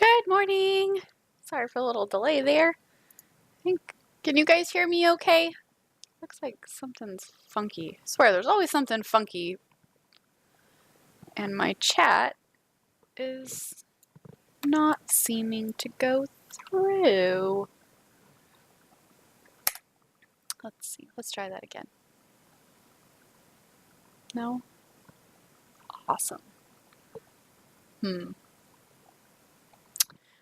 Good morning. Sorry for a little delay there. Can you guys hear me okay? Looks like something's funky. I swear, there's always something funky. And my chat is not seeming to go through. Let's see. Let's try that again. No? Awesome.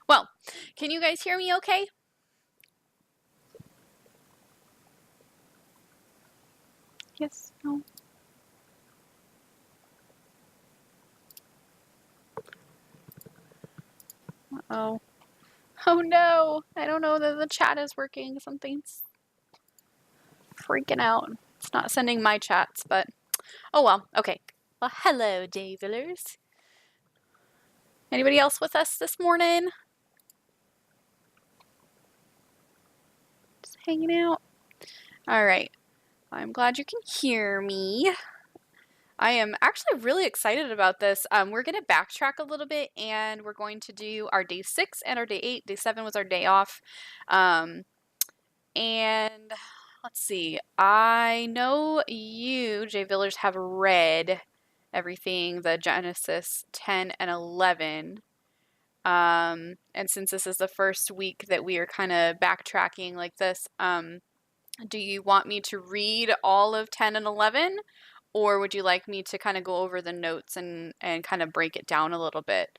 Well, can you guys hear me okay? Yes? No? Uh-oh. Oh no! I don't know that the chat is working. Something's freaking out. It's not sending my chats, but oh well. Okay. Well, hello, Davilers. Anybody else with us this morning? Just hanging out. All right. I'm glad you can hear me. I am actually really excited about this. We're going to backtrack a little bit and we're going to do our day 6 and our day 8. Day 7 was our day off. And let's see. I know you, Jay Villers, have read everything, the Genesis 10 and 11. And since this is the first week that we are kind of backtracking like this, do you want me to read all of 10 and 11? Or would you like me to kind of go over the notes and kind of break it down a little bit?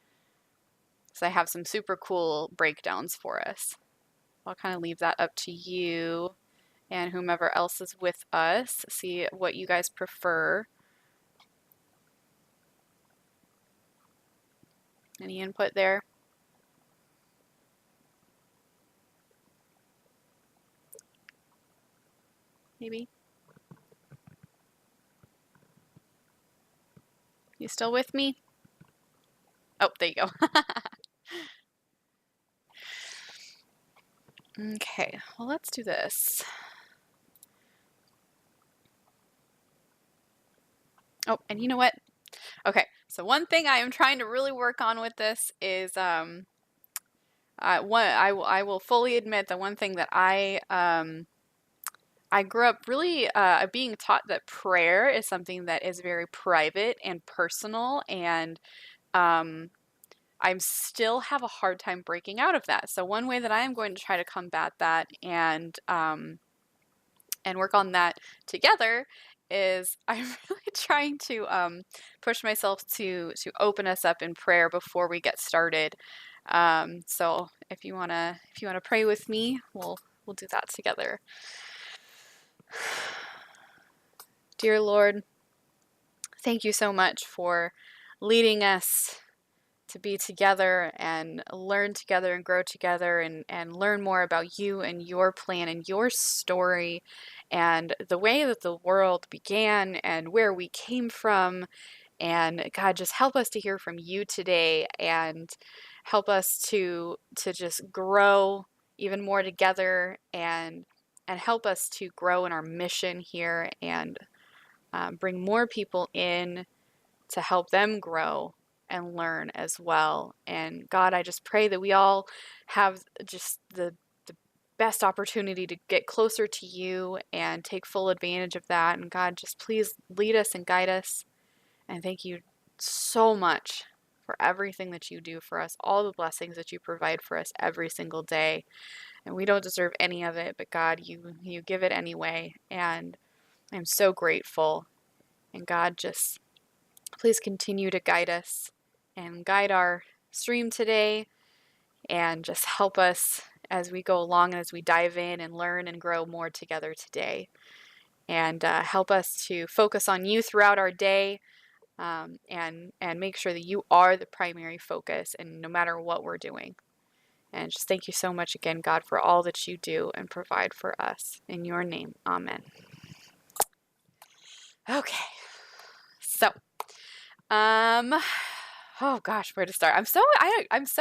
So I have some super cool breakdowns for us. I'll kind of leave that up to you and whomever else is with us. See what you guys prefer. Any input there? Maybe? You still with me? Oh, there you go. Okay, well, let's do this. Oh, and you know what? Okay, so one thing I am trying to really work on with this is I will fully admit that one thing that I grew up really being taught that prayer is something that is very private and personal, and I still have a hard time breaking out of that. So one way that I am going to try to combat that and work on that together is I'm really trying to push myself to open us up in prayer before we get started. So if you wanna pray with me, we'll do that together. Dear Lord, thank you so much for leading us to be together and learn together and grow together and learn more about you and your plan and your story and the way that the world began and where we came from. And God, just help us to hear from you today and help us to just grow even more together and help us to grow in our mission here and bring more people in to help them grow and learn as well. And God, I just pray that we all have just the best opportunity to get closer to you and take full advantage of that. And God, just please lead us and guide us. And thank you so much for everything that you do for us, all the blessings that you provide for us every single day. And we don't deserve any of it, but God, you give it anyway. And I'm so grateful. And God, just please continue to guide us and guide our stream today and just help us as we go along and as we dive in and learn and grow more together today. And help us to focus on you throughout our day and make sure that you are the primary focus and no matter what we're doing. And just thank you so much again, God, for all that you do and provide for us. In your name, amen. Okay, so oh gosh, where to start? I'm so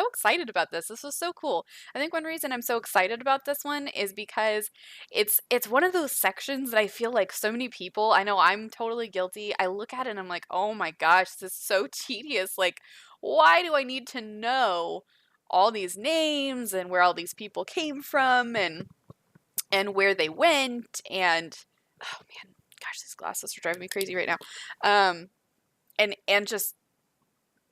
excited about this. This was so cool. I think one reason I'm so excited about this one is because it's one of those sections that I feel like so many people, I know I'm totally guilty. I look at it and I'm like, "Oh my gosh, this is so tedious. Like, why do I need to know all these names and where all these people came from and where they went. And oh man, gosh, these glasses are driving me crazy right now. And just,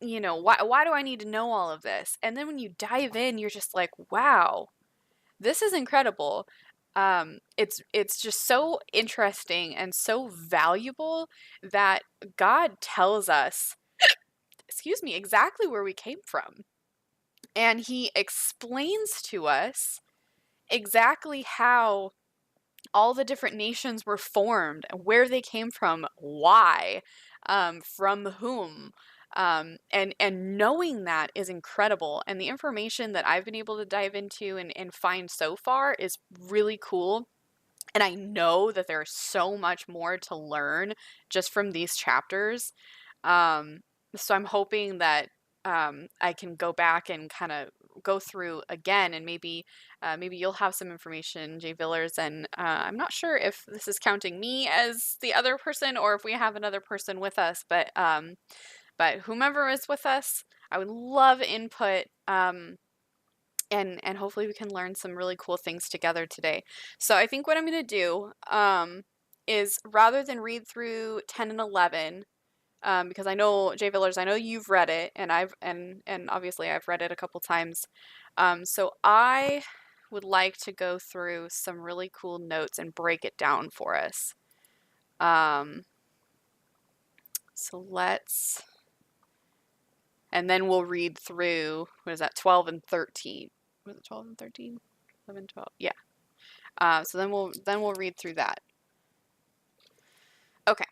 why do I need to know all of this? And then when you dive in, you're just like, wow, this is incredible. It's just so interesting and so valuable that God tells us, excuse me, exactly where we came from. And he explains to us exactly how all the different nations were formed, where they came from, why, from whom. And knowing that is incredible. And the information that I've been able to dive into and find so far is really cool. And I know that there's so much more to learn just from these chapters. Um, so I'm hoping that I can go back and kind of go through again, and maybe you'll have some information, Jay Villers, and I'm not sure if this is counting me as the other person or if we have another person with us, but whomever is with us, I would love input. And hopefully we can learn some really cool things together today. So I think what I'm going to do is, rather than read through 10 and 11, because I know, Jay Villers, I know you've read it, and and obviously I've read it a couple times. So I would like to go through some really cool notes and break it down for us. Um, so let's, and then we'll read through, what is that, 12 and 13. Was it 12 and 13? 11, 12, yeah. So then we'll read through that. Okay.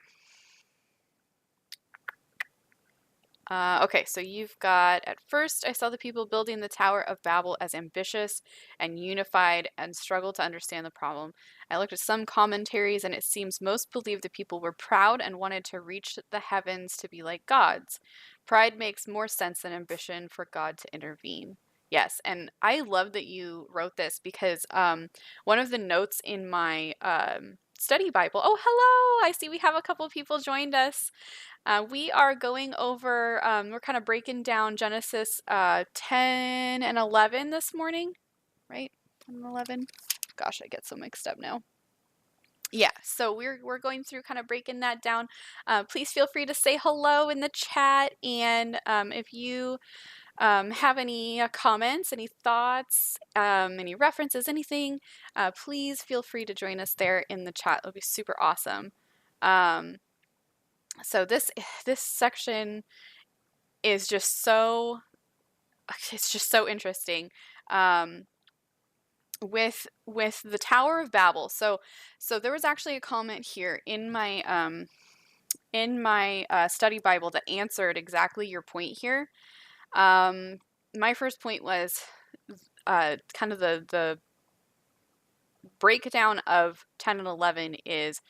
Okay, so you've got, at first I saw the people building the Tower of Babel as ambitious and unified and struggled to understand the problem. I looked at some commentaries and it seems most believe the people were proud and wanted to reach the heavens to be like gods. Pride makes more sense than ambition for God to intervene. Yes, and I love that you wrote this because one of the notes in my study Bible, oh, hello, I see we have a couple people joined us. We are going over, we're kind of breaking down Genesis 10 and 11 this morning, right? 10 and 11. Gosh, I get so mixed up now. Yeah, so we're going through kind of breaking that down. Please feel free to say hello in the chat, and if you have any comments, any thoughts, any references, anything, please feel free to join us there in the chat. It'll be super awesome. So this section is just so, it's just so interesting, with the Tower of Babel. So there was actually a comment here in my study Bible that answered exactly your point here. My first point was kind of the breakdown of 10 and 11 is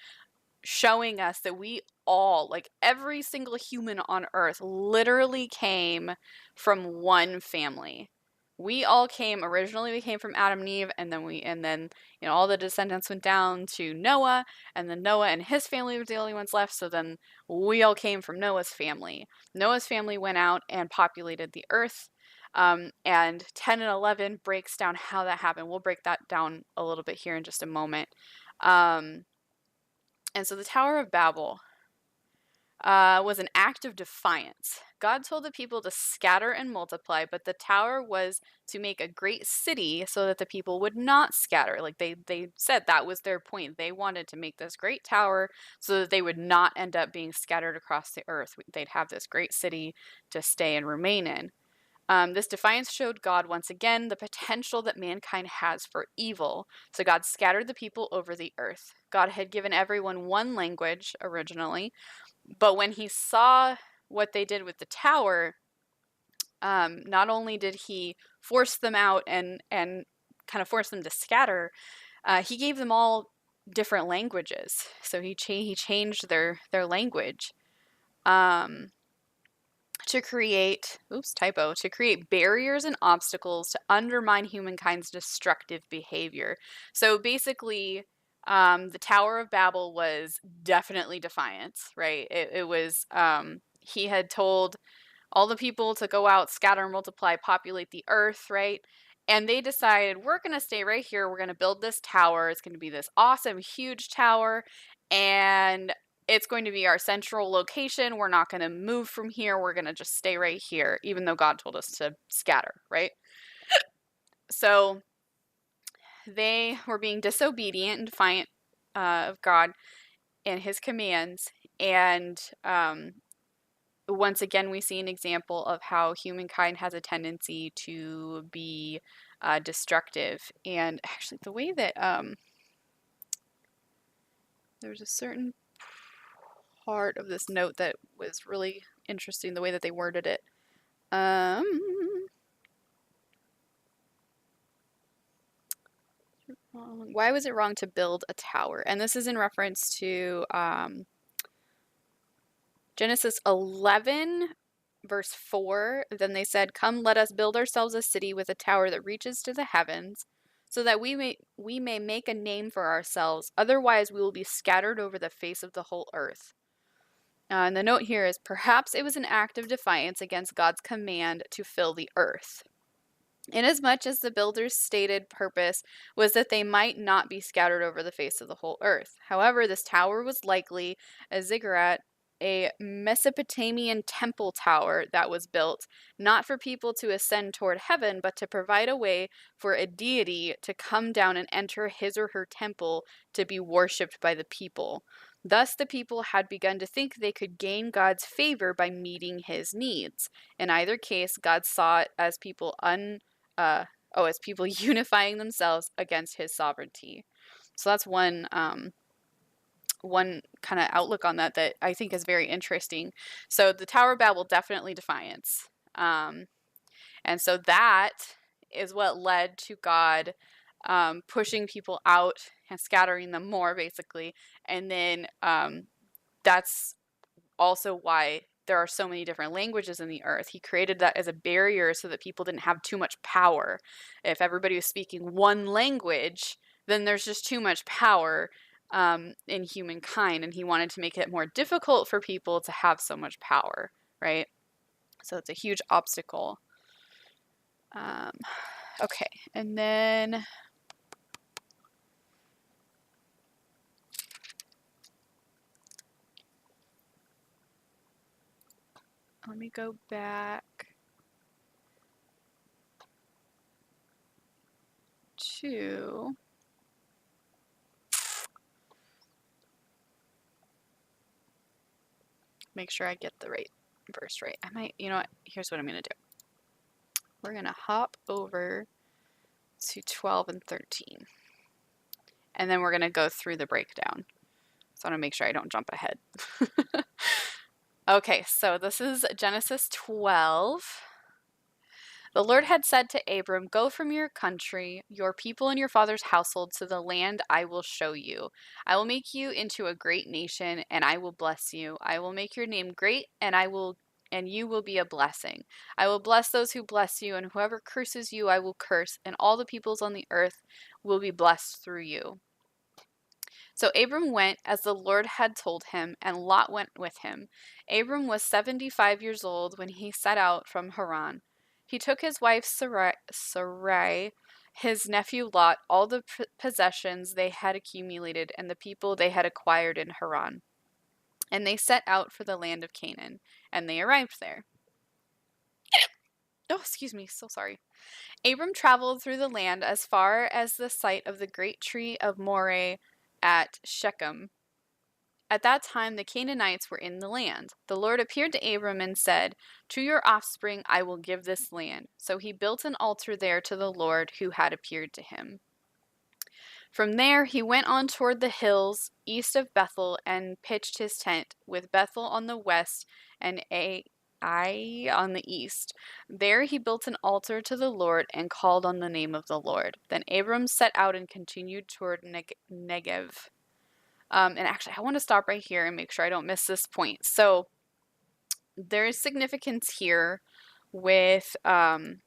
showing us that we all, like every single human on earth, literally came from one family. We all came, originally we came from Adam and Eve, and then all the descendants went down to Noah, and then Noah and his family were the only ones left, so then we all came from Noah's family. Noah's family went out and populated the earth. And 10 and 11 breaks down how that happened. We'll break that down a little bit here in just a moment. And so the Tower of Babel was an act of defiance. God told the people to scatter and multiply, but the tower was to make a great city so that the people would not scatter. Like they said that was their point. They wanted to make this great tower so that they would not end up being scattered across the earth. They'd have this great city to stay and remain in. This defiance showed God once again the potential that mankind has for evil. So God scattered the people over the earth. God had given everyone one language originally, but when he saw what they did with the tower, not only did he force them out and kind of force them to scatter, he gave them all different languages. So he changed their language. To create barriers and obstacles to undermine humankind's destructive behavior. So basically, the Tower of Babel was definitely defiance, right? It was, he had told all the people to go out, scatter, multiply, populate the earth, right? And they decided, we're going to stay right here. We're going to build this tower. It's going to be this awesome, huge tower. And it's going to be our central location. We're not going to move from here. We're going to just stay right here, even though God told us to scatter, right? So they were being disobedient and defiant of God and his commands. And once again, we see an example of how humankind has a tendency to be destructive. And actually, the way that there's a certain part of this note that was really interesting, the way that they worded it. Why was it wrong to build a tower? And this is in reference to Genesis 11, verse 4. Then they said, "Come, let us build ourselves a city with a tower that reaches to the heavens, so that we may make a name for ourselves. Otherwise, we will be scattered over the face of the whole earth." And the note here is, perhaps it was an act of defiance against God's command to fill the earth. Inasmuch as the builders' stated purpose was that they might not be scattered over the face of the whole earth. However, this tower was likely a ziggurat, a Mesopotamian temple tower that was built not for people to ascend toward heaven, but to provide a way for a deity to come down and enter his or her temple to be worshipped by the people. Thus, the people had begun to think they could gain God's favor by meeting his needs. In either case, God saw it as people as people unifying themselves against his sovereignty. So that's one kind of outlook on that I think is very interesting. So the Tower of Babel, definitely defiance. And so that is what led to God pushing people out and scattering them more, basically. And then that's also why there are so many different languages in the earth. He created that as a barrier so that people didn't have too much power. If everybody was speaking one language, then there's just too much power in humankind, and he wanted to make it more difficult for people to have so much power, right? So it's a huge obstacle. Okay, and then let me go back to make sure I get the right verse right. I might, you know what? Here's what I'm going to do. We're going to hop over to 12 and 13. And then we're going to go through the breakdown. So I want to make sure I don't jump ahead. Okay, so this is Genesis 12. The Lord had said to Abram, "Go from your country, your people, and your father's household to the land I will show you. I will make you into a great nation, and I will bless you. I will make your name great, and you will be a blessing. I will bless those who bless you, and whoever curses you I will curse, and all the peoples on the earth will be blessed through you." So Abram went as the Lord had told him, and Lot went with him. Abram was 75 years old when he set out from Haran. He took his wife Sarai, his nephew Lot, all the possessions they had accumulated, and the people they had acquired in Haran. And they set out for the land of Canaan, and they arrived there. Oh, excuse me, so sorry. Abram traveled through the land as far as the site of the great tree of Moreh at Shechem. At that time, the Canaanites were in the land. The Lord appeared to Abram and said, "To your offspring I will give this land." So he built an altar there to the Lord who had appeared to him. From there, he went on toward the hills east of Bethel and pitched his tent, with Bethel on the west and Ai on the east. There he built an altar to the Lord and called on the name of the Lord. Then Abram set out and continued toward Negev. And actually, I want to stop right here and make sure I don't miss this point. So there is significance here with a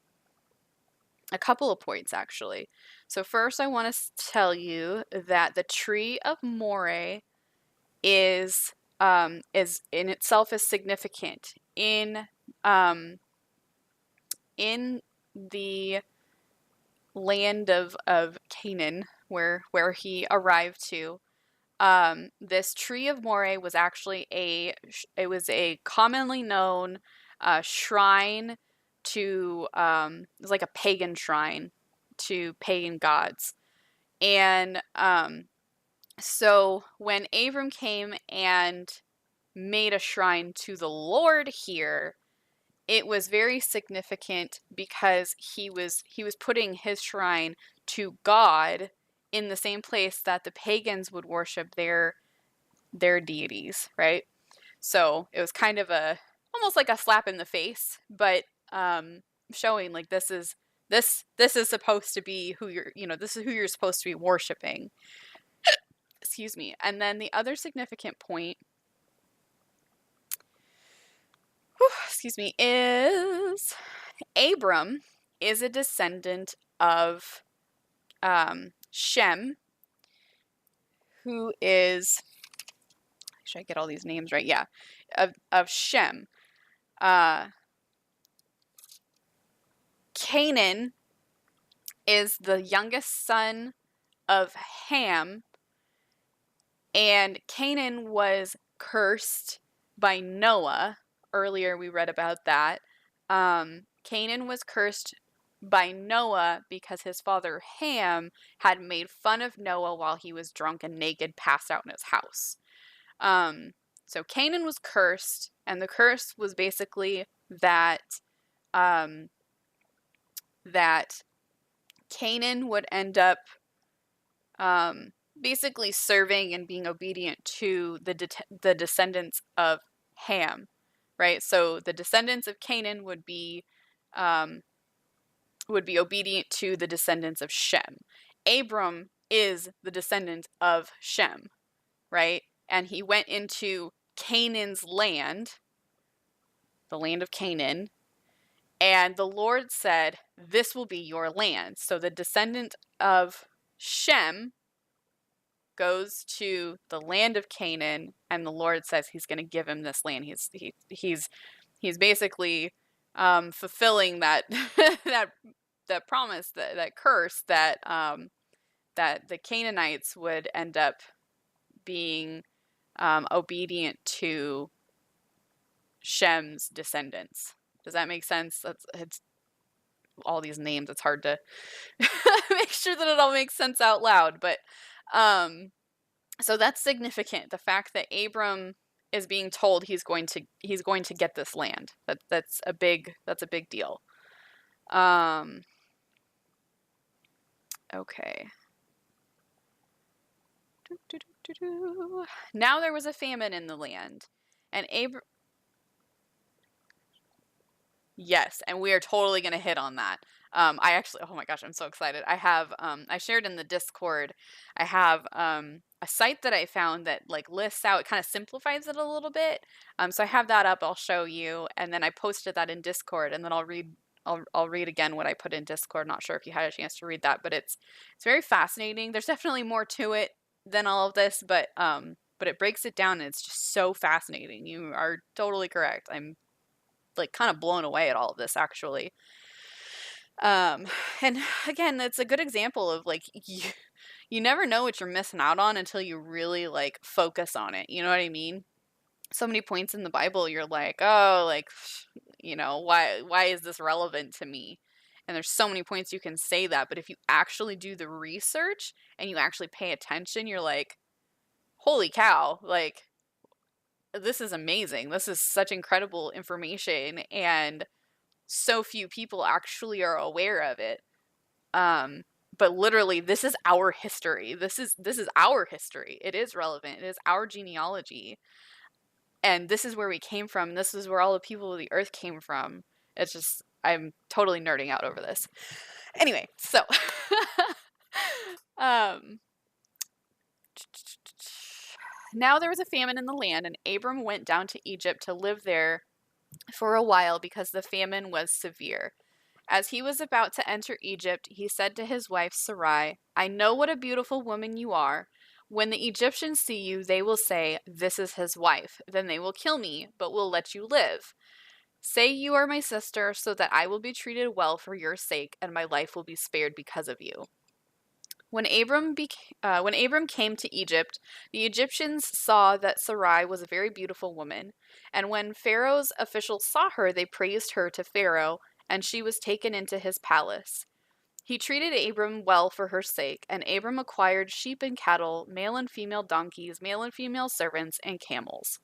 couple of points, actually. So first, I want to tell you that the tree of Moreh is in itself is significant in In the land of Canaan, where he arrived to, this tree of Moreh was actually it was a commonly known shrine to, it was like a pagan shrine to pagan gods. And so when Abram came and made a shrine to the Lord here, it was very significant because he was putting his shrine to God in the same place that the pagans would worship their deities, right? So it was kind of a almost like a slap in the face, but showing like this is supposed to be who this is who you're supposed to be worshiping. Excuse me. And then the other significant point, excuse me, is Abram is a descendant of Shem, who is, should I get all these names right? Yeah, of Shem. Canaan is the youngest son of Ham, and Canaan was cursed by Noah. Earlier we read about that. Canaan was cursed by Noah because his father Ham had made fun of Noah while he was drunk and naked, passed out in his house. So Canaan was cursed, and the curse was basically that that Canaan would end up basically serving and being obedient to the descendants of Ham, right? So the descendants of Canaan would be obedient to the descendants of Shem. Abram is the descendant of Shem, right? And he went into Canaan's land, the land of Canaan, and the Lord said, "This will be your land." So the descendant of Shem goes to the land of Canaan, and the Lord says he's going to give him this land. He's basically fulfilling that that promise, that curse that that the Canaanites would end up being obedient to Shem's descendants. Does that make sense? It's all these names. It's hard to make sure that it all makes sense out loud, but so that's significant. The fact that Abram is being told he's going to get this land. That's a big deal. Okay. Now there was a famine in the land, and Yes, and we are totally going to hit on that. I actually, oh my gosh, I'm so excited. I shared in the Discord, I have a site that I found that like lists out, it kind of simplifies it a little bit. So I have that up, I'll show you, and then I posted that in Discord, and then I'll read again what I put in Discord. Not sure if you had a chance to read that, but it's very fascinating. There's definitely more to it than all of this, but it breaks it down, and it's just so fascinating. You are totally correct. I'm like kind of blown away at all of this, actually. And again, that's a good example of like you never know what you're missing out on until you really like focus on it. You know what I mean? So many points in the Bible you're like, oh, like, why is this relevant to me? And there's so many points you can say that, but if you actually do the research and you actually pay attention, you're like, holy cow, like this is amazing. This is such incredible information, and so few people actually are aware of it. But literally, this is our history. This is our history. It is relevant. It is our genealogy. And this is where we came from. This is where all the people of the earth came from. It's just, I'm totally nerding out over this. Anyway, so now there was a famine in the land, and Abram went down to Egypt to live there for a while because the famine was severe. As he was about to enter Egypt, he said to his wife Sarai, "I know what a beautiful woman you are. When the Egyptians see you, they will say, 'This is his wife.' Then they will kill me, but will let you live." Say you are my sister, so that I will be treated well for your sake, and my life will be spared because of you." When Abram came to Egypt, the Egyptians saw that Sarai was a very beautiful woman, and when Pharaoh's officials saw her, they praised her to Pharaoh, and she was taken into his palace. He treated Abram well for her sake, and Abram acquired sheep and cattle, male and female donkeys, male and female servants, and camels.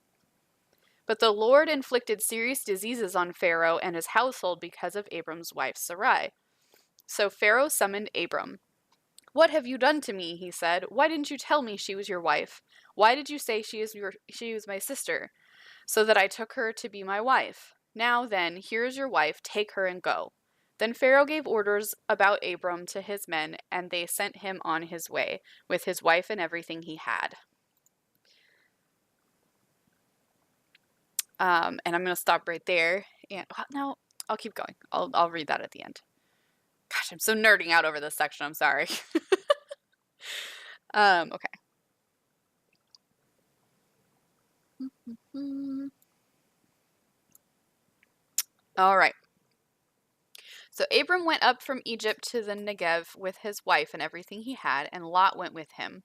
But the Lord inflicted serious diseases on Pharaoh and his household because of Abram's wife Sarai. So Pharaoh summoned Abram. "What have you done to me?" he said. "Why didn't you tell me she was your wife? Why did you say she is my sister, so that I took her to be my wife? Now then, here is your wife, take her and go." Then Pharaoh gave orders about Abram to his men, and they sent him on his way, with his wife and everything he had. And I'm going to stop right there. And well, no, I'll keep going. I'll read that at the end. Gosh, I'm so nerding out over this section. I'm sorry. Okay. All right. So Abram went up from Egypt to the Negev with his wife and everything he had, and Lot went with him.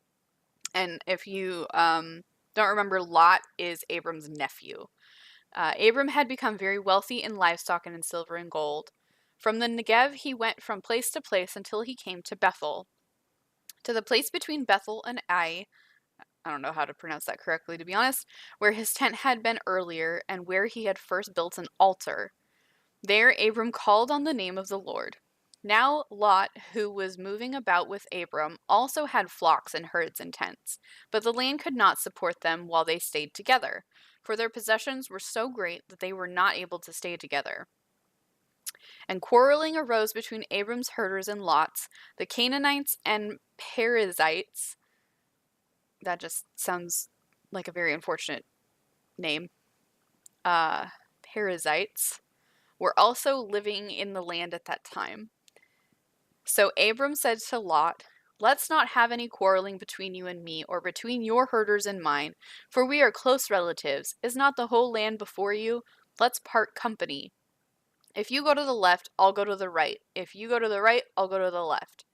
And if you don't remember, Lot is Abram's nephew. Abram had become very wealthy in livestock and in silver and gold. From the Negev, he went from place to place until he came to Bethel. To the place between Bethel and Ai, I don't know how to pronounce that correctly, to be honest, where his tent had been earlier and where he had first built an altar. There Abram called on the name of the Lord. Now Lot, who was moving about with Abram, also had flocks and herds and tents, but the land could not support them while they stayed together, for their possessions were so great that they were not able to stay together. And quarreling arose between Abram's herders and Lot's. The Canaanites and Perizzites, that just sounds like a very unfortunate name, Perizzites, were also living in the land at that time. So Abram said to Lot, "Let's not have any quarreling between you and me, or between your herders and mine, for we are close relatives. Is not the whole land before you? Let's part company. If you go to the left, I'll go to the right. If you go to the right, I'll go to the left."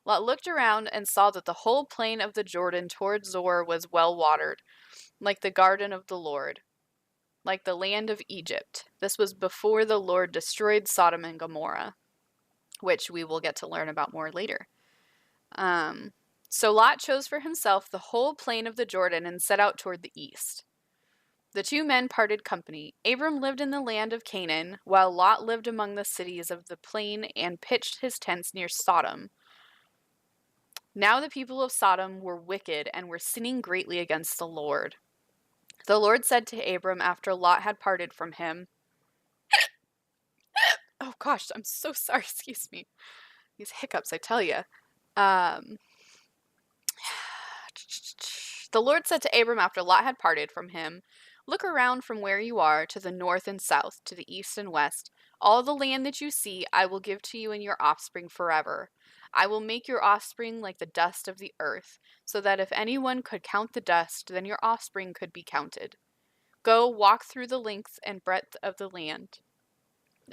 Lot looked around and saw that the whole plain of the Jordan toward Zoar was well watered, like the garden of the Lord, like the land of Egypt. This was before the Lord destroyed Sodom and Gomorrah, which we will get to learn about more later. So Lot chose for himself the whole plain of the Jordan and set out toward the east. The two men parted company. Abram lived in the land of Canaan, while Lot lived among the cities of the plain and pitched his tents near Sodom. Now the people of Sodom were wicked and were sinning greatly against the Lord. The Lord said to Abram after Lot had parted from him, oh gosh, I'm so sorry, excuse me. These hiccups, I tell you. The Lord said to Abram after Lot had parted from him, "Look around from where you are to the north and south, to the east and west. All the land that you see I will give to you and your offspring forever. I will make your offspring like the dust of the earth, so that if anyone could count the dust, then your offspring could be counted. Go walk through the length and breadth of the land,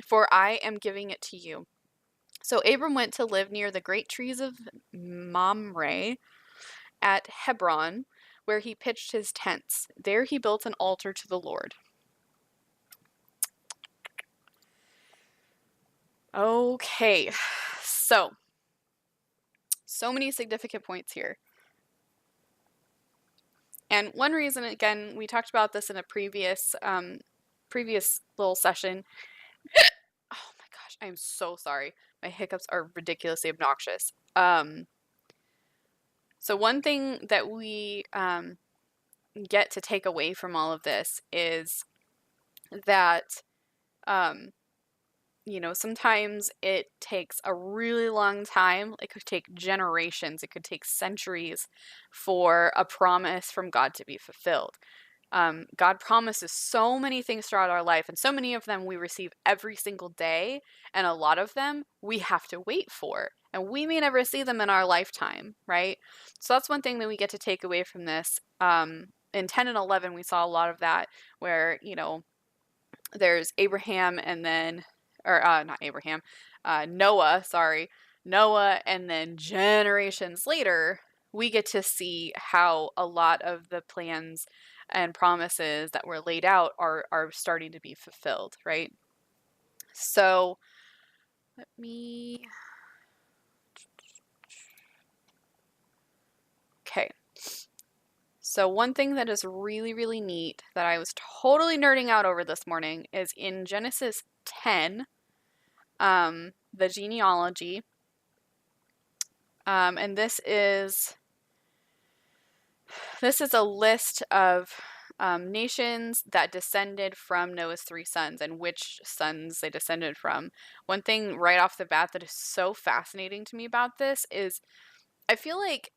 for I am giving it to you." So Abram went to live near the great trees of Mamre at Hebron, where he pitched his tents. There he built an altar to the Lord. Okay, so many significant points here. And one reason, again, we talked about this in a previous little session. Oh my gosh, I am so sorry. My hiccups are ridiculously obnoxious. So one thing that we get to take away from all of this is that sometimes it takes a really long time. It could take generations. It could take centuries for a promise from God to be fulfilled. God promises so many things throughout our life, and so many of them we receive every single day, and a lot of them we have to wait for, and we may never see them in our lifetime, right? So that's one thing that we get to take away from this. In 10 and 11, we saw a lot of that, where, there's Abraham and then, or not Abraham, Noah, sorry, Noah, and then generations later, we get to see how a lot of the plans and promises that were laid out are starting to be fulfilled, right? So let me, okay. So one thing that is really, really neat that I was totally nerding out over this morning is in Genesis 10, the genealogy, and this is a list of nations that descended from Noah's three sons and which sons they descended from. One thing right off the bat that is so fascinating to me about this is I feel like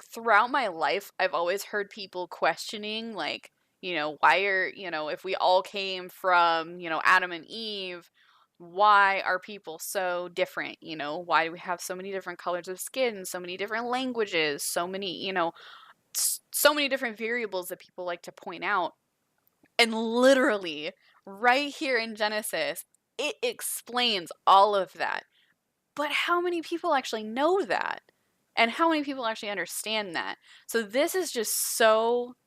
throughout my life I've always heard people questioning, like, why are, if we all came from, Adam and Eve, why are people so different? Why do we have so many different colors of skin, so many different languages, so many, so many different variables that people like to point out. And literally, right here in Genesis, it explains all of that. But how many people actually know that? And how many people actually understand that? So this is just so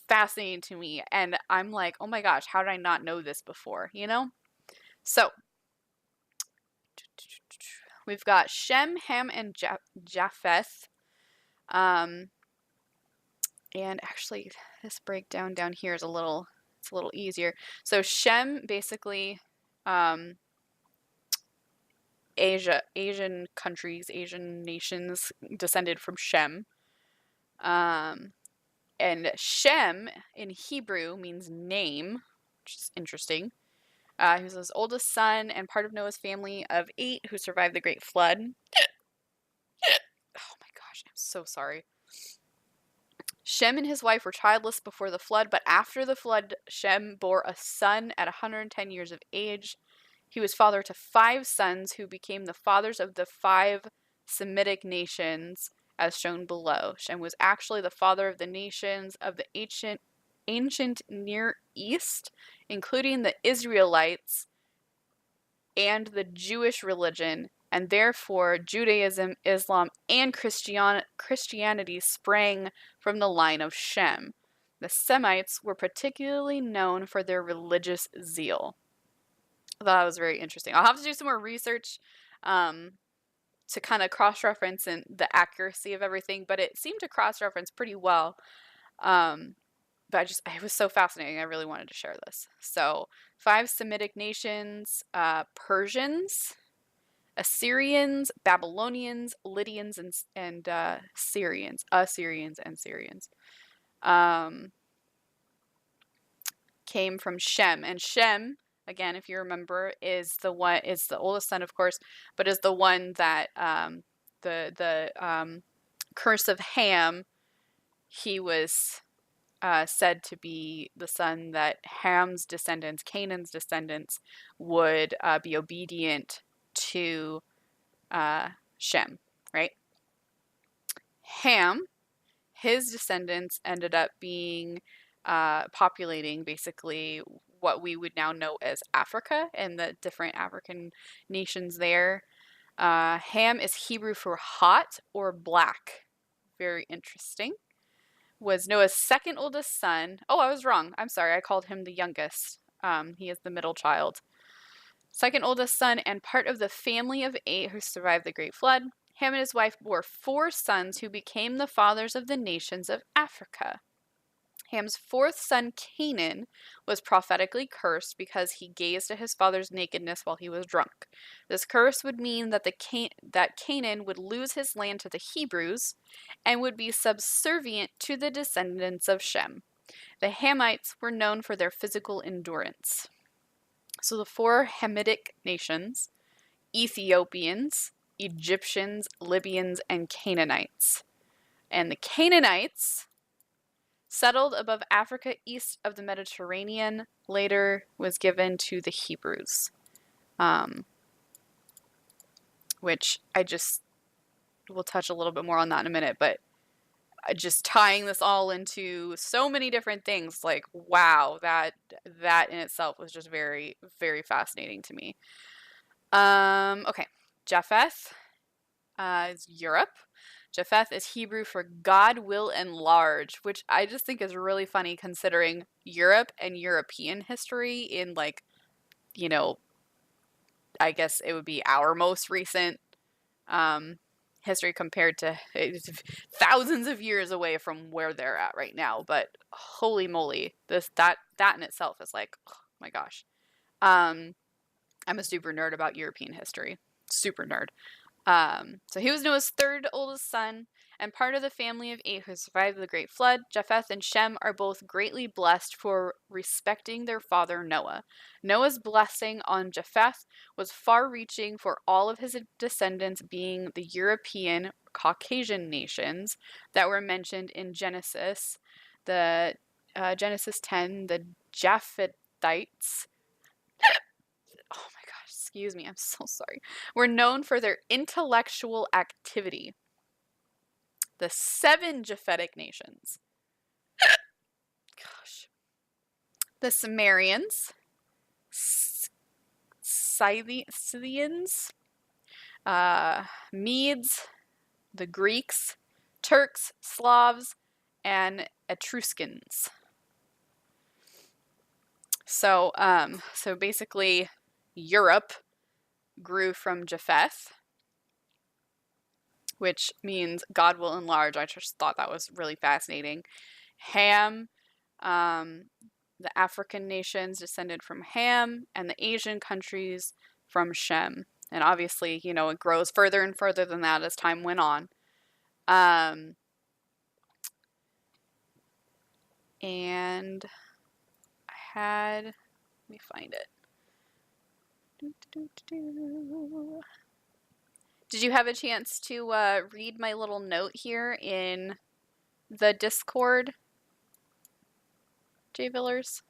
fascinating to me. And I'm like, oh my gosh, how did I not know this before? So we've got Shem, Ham, and Japheth. And actually, this breakdown down here is it's a little easier. So Shem, basically, Asian countries, Asian nations descended from Shem. And Shem in Hebrew means name, which is interesting. He was his oldest son and part of Noah's family of 8 who survived the Great Flood. Oh my gosh, I'm so sorry. Shem and his wife were childless before the flood, but after the flood, Shem bore a son at 110 years of age. He was father to 5 sons who became the fathers of the 5 Semitic nations, as shown below. Shem was actually the father of the nations of the ancient Near East, including the Israelites and the Jewish religion, and therefore Judaism, Islam, and Christianity sprang from the line of Shem. The Semites were particularly known for their religious zeal. I thought that was very interesting. I'll have to do some more research to kind of cross-reference and the accuracy of everything, but it seemed to cross-reference pretty well. But it was so fascinating. I really wanted to share this. So 5 Semitic nations, Persians, Assyrians, Babylonians, Lydians, and Syrians. Assyrians and Syrians. Came from Shem. And Shem, again, if you remember, is the oldest son, of course, but is the one that the curse of Ham, he was said to be the son that Ham's descendants, Canaan's descendants, would be obedient to Shem, right? Ham, his descendants ended up being populating basically what we would now know as Africa and the different African nations there. Ham is Hebrew for hot or black. Very interesting. Was Noah's second oldest son. Oh, I was wrong. I'm sorry. I called him the youngest. He is the middle child. Second oldest son and part of the family of 8 who survived the Great Flood. Ham and his wife bore 4 sons who became the fathers of the nations of Africa. Ham's 4th son, Canaan, was prophetically cursed because he gazed at his father's nakedness while he was drunk. This curse would mean that that Canaan would lose his land to the Hebrews and would be subservient to the descendants of Shem. The Hamites were known for their physical endurance. So the 4 Hamitic nations: Ethiopians, Egyptians, Libyans, and Canaanites. And the Canaanites settled above Africa east of the Mediterranean, later was given to the Hebrews, which I just will touch a little bit more on that in a minute, but just tying this all into so many different things, like, wow, that in itself was just very, very fascinating to me. Okay, Japheth is Europe. Japheth is Hebrew for God will enlarge, which I just think is really funny considering Europe and European history in, like, you know, I guess it would be our most recent um, history compared to it's thousands of years away from where they're at right now. But holy moly, that in itself is like, oh my gosh. I'm a super nerd about European history, super nerd. So he was Noah's third oldest son and part of the family of 8 who survived the great flood. Japheth and Shem are both greatly blessed for respecting their father Noah. Noah's blessing on Japheth was far-reaching for all of his descendants being the European Caucasian nations that were mentioned in Genesis. The Genesis 10, the Japhethites, oh my gosh, excuse me, I'm so sorry, were known for their intellectual activity. The 7 Japhetic nations. Gosh. The Sumerians, Scythians, Medes, the Greeks, Turks, Slavs, and Etruscans. So basically, Europe grew from Japheth, which means God will enlarge. I just thought that was really fascinating. Ham, the African nations descended from Ham, and the Asian countries from Shem. And obviously, it grows further and further than that as time went on. And I had, let me find it. Did you have a chance to read my little note here in the Discord, Jay Villers?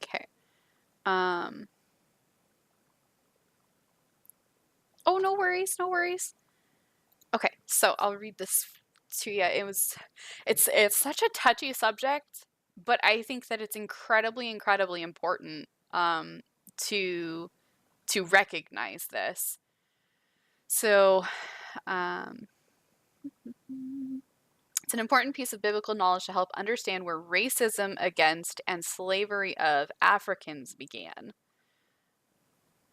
Okay. Oh, no worries, no worries. Okay, so I'll read this to you. It's such a touchy subject, but I think that it's incredibly, incredibly important to recognize this. So, it's an important piece of biblical knowledge to help understand where racism against and slavery of Africans began.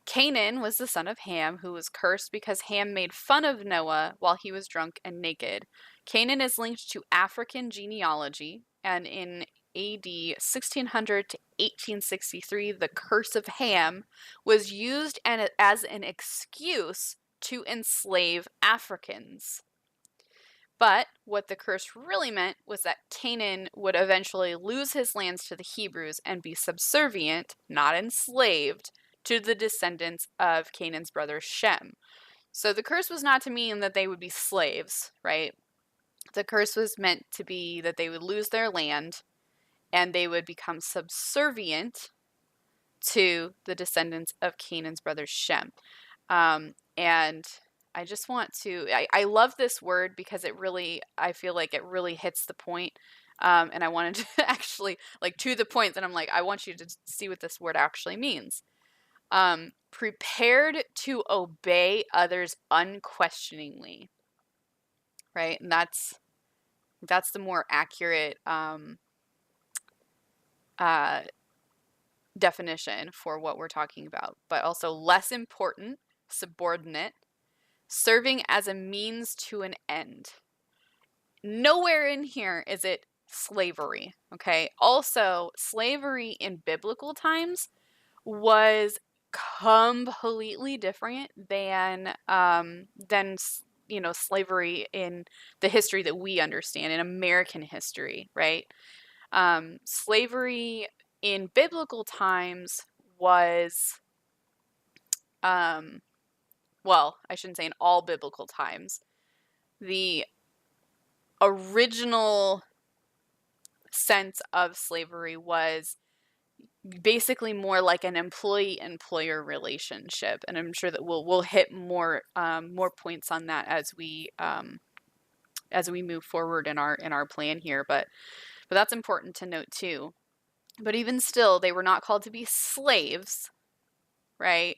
Canaan was the son of Ham, who was cursed because Ham made fun of Noah while he was drunk and naked. Canaan is linked to African genealogy, and in AD 1600 to 1863, the curse of Ham was used as an excuse to enslave Africans. But what the curse really meant was that Canaan would eventually lose his lands to the Hebrews and be subservient, not enslaved, to the descendants of Canaan's brother Shem. So the curse was not to mean that they would be slaves, right? The curse was meant to be that they would lose their land and they would become subservient to the descendants of Canaan's brother Shem. And I just want to, I love this word because I feel like it really hits the point. And I wanted to actually, like, to the point that I'm like, I want you to see what this word actually means. Prepared to obey others unquestioningly, right? And that's the more accurate definition for what we're talking about. But also less important, subordinate, serving as a means to an end. Nowhere in here is it slavery, okay? Also, slavery in biblical times was completely different than slavery in the history that we understand in American history, right? Slavery in biblical times was well, I shouldn't say in all biblical times. The original sense of slavery was basically more like an employee-employer relationship, and I'm sure that we'll hit more points on that as we move forward in our plan here. But that's important to note too. But even still, they were not called to be slaves, right?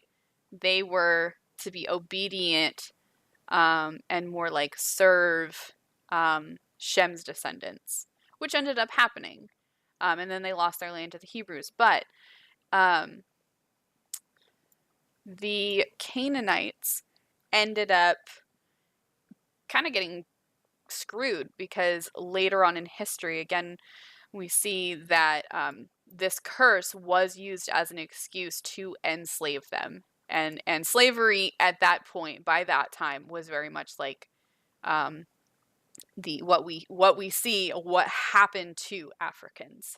They were to be obedient and more like serve Shem's descendants, which ended up happening. And then they lost their land to the Hebrews. But the Canaanites ended up kind of getting screwed because later on in history, again, we see that this curse was used as an excuse to enslave them. And slavery at that point, by that time, was very much like what we see, what happened to Africans,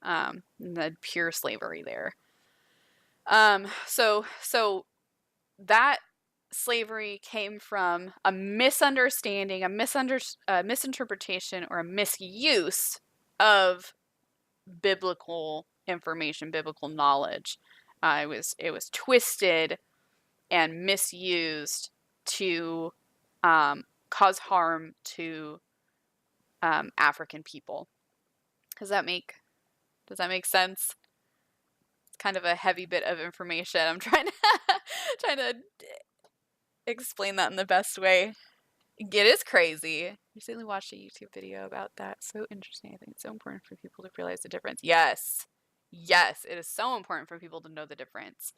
the pure slavery there. So that slavery came from a misunderstanding, a misinterpretation, or a misuse of biblical information, biblical knowledge. It was twisted and misused to cause harm to African people. Does that make sense? It's kind of a heavy bit of information. I'm trying to explain that in the best way. It is crazy. I recently watched a YouTube video about that. So interesting. I think it's so important for people to realize the difference. Yes. Yes, it is so important for people to know the difference.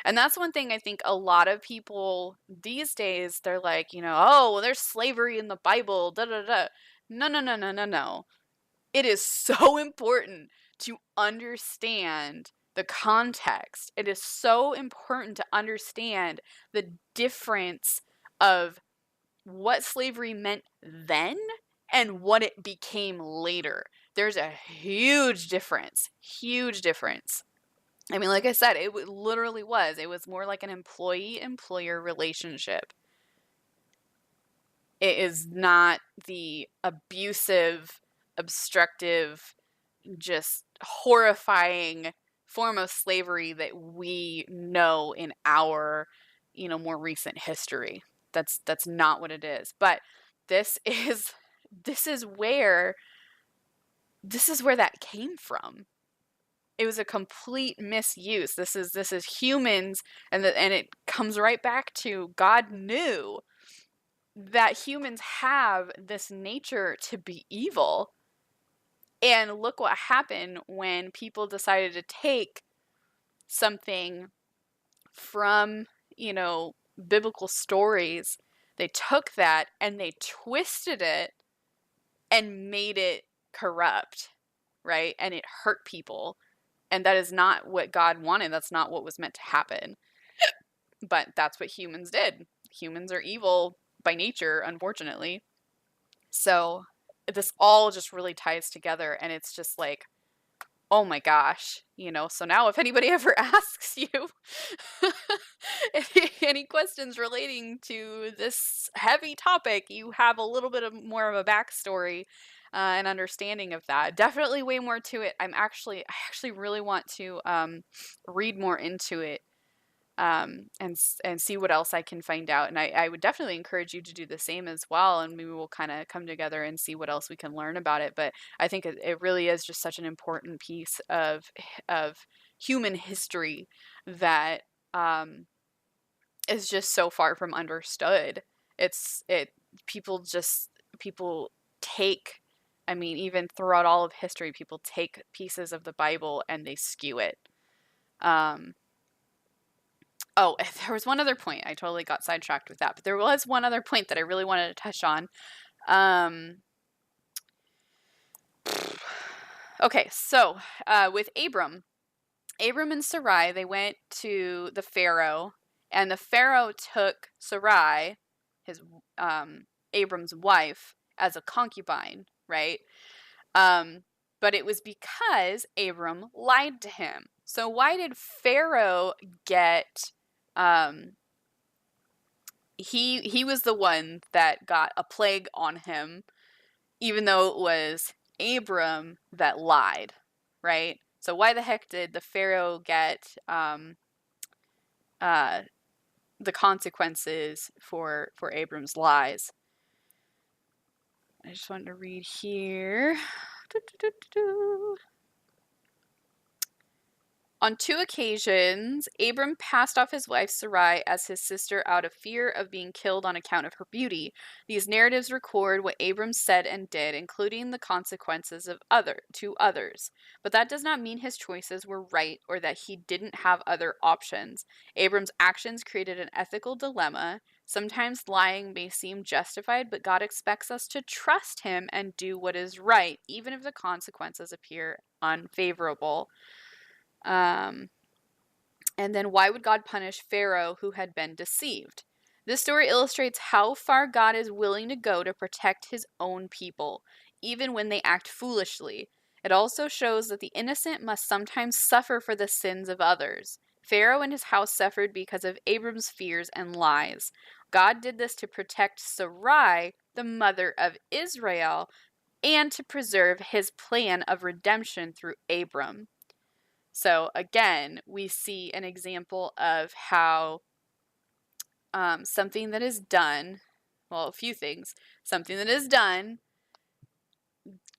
And that's one thing I think a lot of people these days, they're like, oh, well, there's slavery in the Bible, da da da. No. It is so important to understand the context. It is so important to understand the difference of what slavery meant then and what it became later. There's a huge difference. Huge difference. I mean, like I said, it literally was. It was more like an employee-employer relationship. It is not the abusive, obstructive, just horrifying form of slavery that we know in our, more recent history. That's not what it is. But this is where that came from. It was a complete misuse. This is humans, and it comes right back to God knew that humans have this nature to be evil. And look what happened when people decided to take something from, biblical stories. They took that and they twisted it and made it corrupt, right? And it hurt people. And that is not what God wanted. That's not what was meant to happen. But that's what humans did. Humans are evil by nature, unfortunately. So this all just really ties together, and it's just like, oh my gosh, so now if anybody ever asks you any questions relating to this heavy topic, you have a little bit more of a backstory and understanding of that. Definitely way more to it. I actually really want to read more into it and see what else I can find out. And I would definitely encourage you to do the same as well. And maybe we'll kind of come together and see what else we can learn about it. But I think it really is just such an important piece of human history that is just so far from understood. People take, I mean, even throughout all of history, people take pieces of the Bible and they skew it. Oh, there was one other point. I totally got sidetracked with that. But there was one other point that I really wanted to touch on. Okay, so with Abram and Sarai, they went to the Pharaoh. And the Pharaoh took Sarai, his Abram's wife, as a concubine, right? But it was because Abram lied to him. So why did Pharaoh get... he was the one that got a plague on him even though it was Abram that lied, right? So why the heck did the Pharaoh get the consequences for Abram's lies? I just wanted to read here. On 2 occasions, Abram passed off his wife Sarai as his sister out of fear of being killed on account of her beauty. These narratives record what Abram said and did, including the consequences to others. But that does not mean his choices were right or that he didn't have other options. Abram's actions created an ethical dilemma. Sometimes lying may seem justified, but God expects us to trust him and do what is right, even if the consequences appear unfavorable. And then why would God punish Pharaoh who had been deceived? This story illustrates how far God is willing to go to protect his own people, even when they act foolishly. It also shows that the innocent must sometimes suffer for the sins of others. Pharaoh and his house suffered because of Abram's fears and lies. God did this to protect Sarai, the mother of Israel, and to preserve his plan of redemption through Abram. So again, we see an example of how something that is done, well, a few things, something that is done,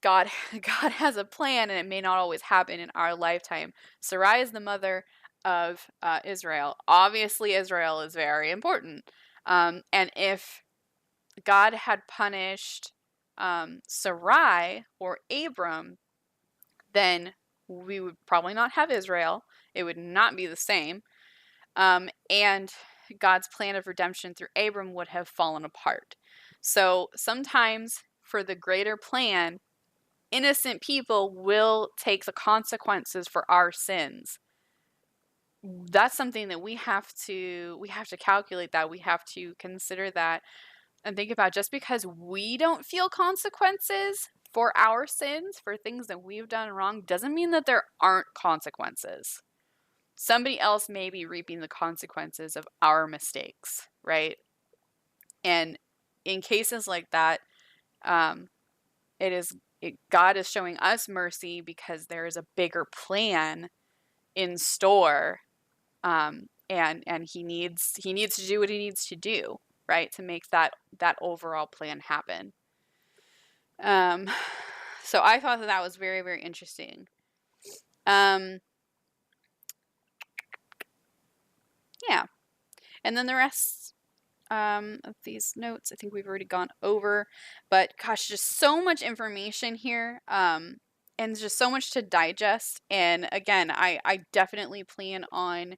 God has a plan, and it may not always happen in our lifetime. Sarai is the mother of Israel. Obviously, Israel is very important. And if God had punished Sarai or Abram, then we would probably not have Israel. It would not be the same. And God's plan of redemption through Abram would have fallen apart. So sometimes, for the greater plan, innocent people will take the consequences for our sins. That's something that we have to calculate, that we have to consider that and think about. Just because we don't feel consequences for our sins, for things that we've done wrong, doesn't mean that there aren't consequences. Somebody else may be reaping the consequences of our mistakes, right? And in cases like that, God is showing us mercy because there is a bigger plan in store, and he needs to do what he needs to do, right, to make that overall plan happen. So I thought that was very, very interesting. Yeah, and then the rest of these notes, I think we've already gone over, but gosh, just so much information here, and just so much to digest. And again, I definitely plan on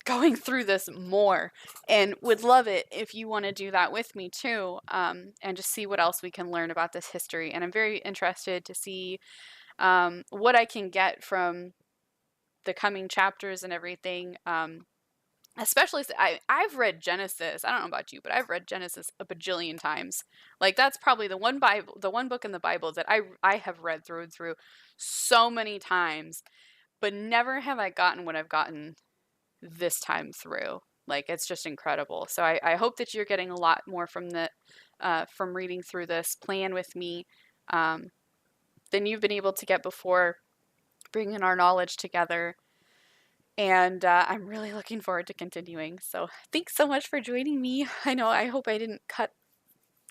going through this more, and would love it if you want to do that with me too, and just see what else we can learn about this history. And I'm very interested to see what I can get from the coming chapters and everything. Especially, I've read Genesis. I don't know about you, but I've read Genesis a bajillion times. Like, that's probably the one book in the Bible that I have read through and through so many times, but never have I gotten what I've gotten this time through. Like, it's just incredible. So I hope that you're getting a lot more from from reading through this plan with me, than you've been able to get before, bringing our knowledge together. And I'm really looking forward to continuing. So thanks so much for joining me. I hope I didn't cut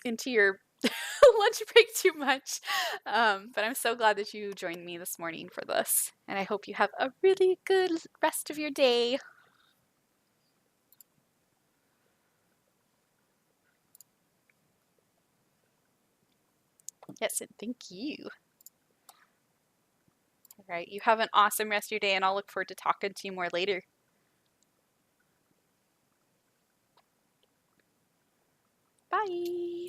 into your lunch break too much. But I'm so glad that you joined me this morning for this. And I hope you have a really good rest of your day. Yes, and thank you. All right, you have an awesome rest of your day, and I'll look forward to talking to you more later. Bye.